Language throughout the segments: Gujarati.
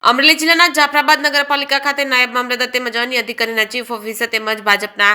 અમરેલી જિલ્લાના જાફરાબાદ નગરપાલિકા ખાતે નાયબ મામલતદાર તેમજ અન્ય અધિકારીના ચીફ ઓફિસર તેમજ ભાજપના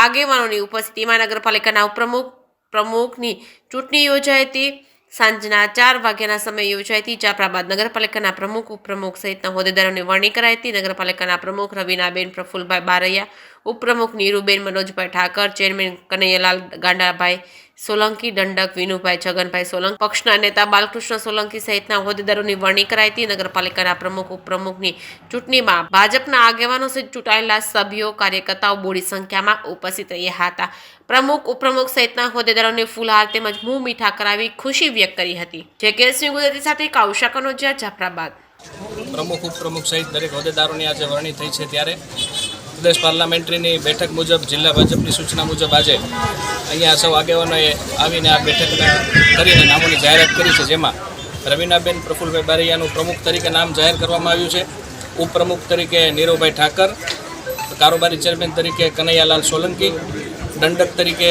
આગેવાનોની ઉપસ્થિતિમાં નગરપાલિકાના પ્રમુખની ચૂંટણી યોજાઈ હતી. સાંજના 4 વાગ્યાના સમયે યોજાઈ હતી. જાફરાબાદ નગરપાલિકાના પ્રમુખ, ઉપપ્રમુખ સહિતના હોદ્દેદારોની વરણી કરાઈ હતી. નગરપાલિકાના પ્રમુખ રવીનાબેન પ્રફુલભાઈ બારૈયા, ઉપપ્રમુખ નીરુબેન મનોજભાઈ ઠાકર, ચેરમેન કનૈયાલાલ ગાંડાભાઈ સોલંકી, દંડક વિનુભાઈ છગનભાઈ સોલંકી, પક્ષના નેતા બાલકૃષ્ણ સોલંકી સહિતના હોદ્દેદારોની વરણી કરાઈ હતી. નગરપાલિકાના પ્રમુખ, ઉપપ્રમુખની ચૂંટણીમાં ભાજપના આગેવાનો સહિત ચૂંટાયેલા સભ્યો, કાર્યકર્તાઓ બોડી સંખ્યામાં ઉપસ્થિત રહ્યા હતા. પ્રમુખ, ઉપપ્રમુખ સહિતના હોદ્દેદારોને ફૂલહાર તેમજ મુંહ મીઠા કરાવી ખુશી વ્યક્ત કરી હતી. જેકેએસની ગુજરાતી સાથે કાઉશા કનોજિયા, જાફરાબાદ. પ્રમુખ, ઉપપ્રમુખ સહિત દરેક હોદ્દેદારોની આજે વરણી થઈ છે. ત્યારે પ્રદેશ પાર્લામેન્ટરીની બેઠક મુજબ, જિલ્લા ભાજપની સૂચના મુજબ આજે અહીંયા સૌ આગેવાનોએ આવીને આ બેઠક કરીને નામોની જાહેરાત કરી છે. જેમાં રવીનાબેન પ્રફુલભાઈ બારૈયાનું પ્રમુખ તરીકે નામ જાહેર કરવામાં આવ્યું છે. ઉપપ્રમુખ તરીકે નીરુભાઈ ઠાકર, કારોબારી ચેરમેન તરીકે કનૈયાલાલ સોલંકી, દંડક તરીકે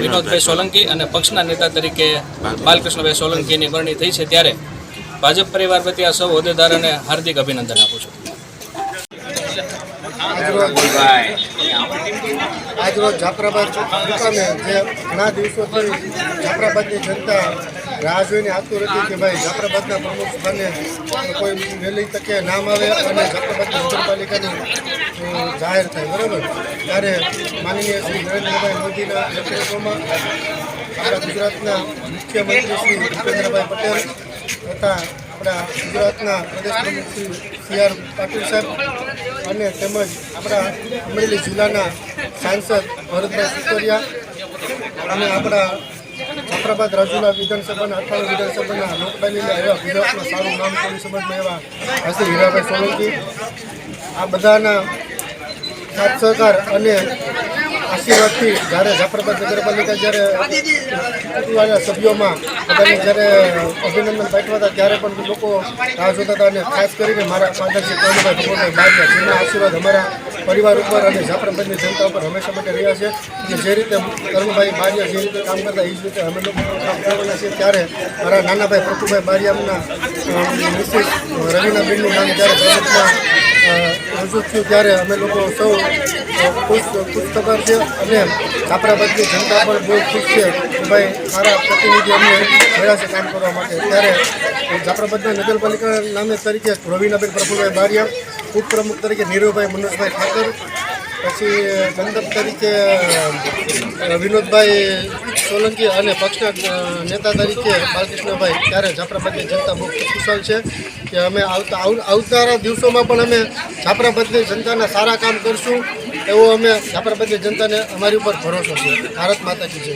વિનોદભાઈ સોલંકી અને પક્ષના નેતા તરીકે બાલકૃષ્ણભાઈ સોલંકીની વરણી થઈ છે. ત્યારે ભાજપ પરિવાર વતી આ સૌ હોદ્દેદારોને હાર્દિક અભિનંદન આપું છું. આજરોજ જાફરાબાદ મુકામે જે ઘણા દિવસોથી જાફરાબાદની જનતા રાહ જોઈને આતુર હતી કે ભાઈ જાફરાબાદના પ્રમુખ સ્થાને કોઈ વહેલી તકે નામ આવે અને જાફરાબાદની નગરપાલિકાની જાહેર થાય, બરાબર. ત્યારે માનનીય શ્રી નરેન્દ્રભાઈ મોદીના નેતૃત્વમાં આપણા ગુજરાતના મુખ્યમંત્રી શ્રી ભૂપેન્દ્રભાઈ પટેલ તથા આપણા ગુજરાતના પ્રદેશ પ્રમુખ શ્રી CR પાટીલ સાહેબ અને તેમજ આપણા અમરેલી જિલ્લાના સાંસદ ભરતભાઈ સુતરિયા અને આપણા જાફરાબાદ રાજુલા વિધાનસભાના 98 વિધાનસભાના લોકડાયલીના એવા ગુજરાતના સારું નામ કરી સમજમાં એવા શ્રી હીરાભાઈ સોલંકી, આ બધાના સાથ સહકાર અને આશીર્વાદથી જ્યારે જાફરાબાદ નગરપાલિકા જ્યારે ચૂંટણીવાળા સભ્યોમાં બધાને જ્યારે અભિનંદન પાઠવ્યા હતા ત્યારે પણ લોકો રાહ જોતા હતા. અને ખાસ કરીને મારા ફાધરશ્રી કરણભાઈ ભગવાનભાઈ બારૈયા, જેના આશીર્વાદ અમારા પરિવાર ઉપર અને જાફરાબાદની જનતા ઉપર હંમેશા માટે રહ્યા છે. કે જે રીતે કરણભાઈ બારૈયા જે રીતે કામ કરતા એ જ રીતે અમે લોકો કામ કરવાના છીએ. ત્યારે મારા નાનાભાઈ પ્રફુલભાઈ બારૈયાના મિસિસ રવીનાબેનનું નામ જ્યારે ભાજપમાં રજૂ થયું ત્યારે અમે લોકો સૌ ખુશખબર છે અને જાફરાબાદની જનતા પણ બહુ ખુશ છે કે ભાઈ સારા પ્રતિનિધિ અમને મળ્યા છે કામ કરવા માટે. ત્યારે જાફરાબાદના નગરપાલિકા નામે તરીકે રવીનાબેન પ્રફુલભાઈ બારૈયા, ઉપપ્રમુખ તરીકે નીરુભાઈ મનોજભાઈ ઠાકર, પછી દંડક તરીકે વિનોદભાઈ સોલંકી અને પક્ષના નેતા તરીકે બાલકૃષ્ણભાઈ. ત્યારે જાફરાબાદની જનતા બહુ ખુશખુશાલ છે કે અમે આવનારા દિવસોમાં પણ અમે જાફરાબાદની જનતાના સારા કામ કરશું એવો અમે જાફરાબાદની જનતાને અમારી ઉપર ભરોસો છે. ભારત માતા કી જય.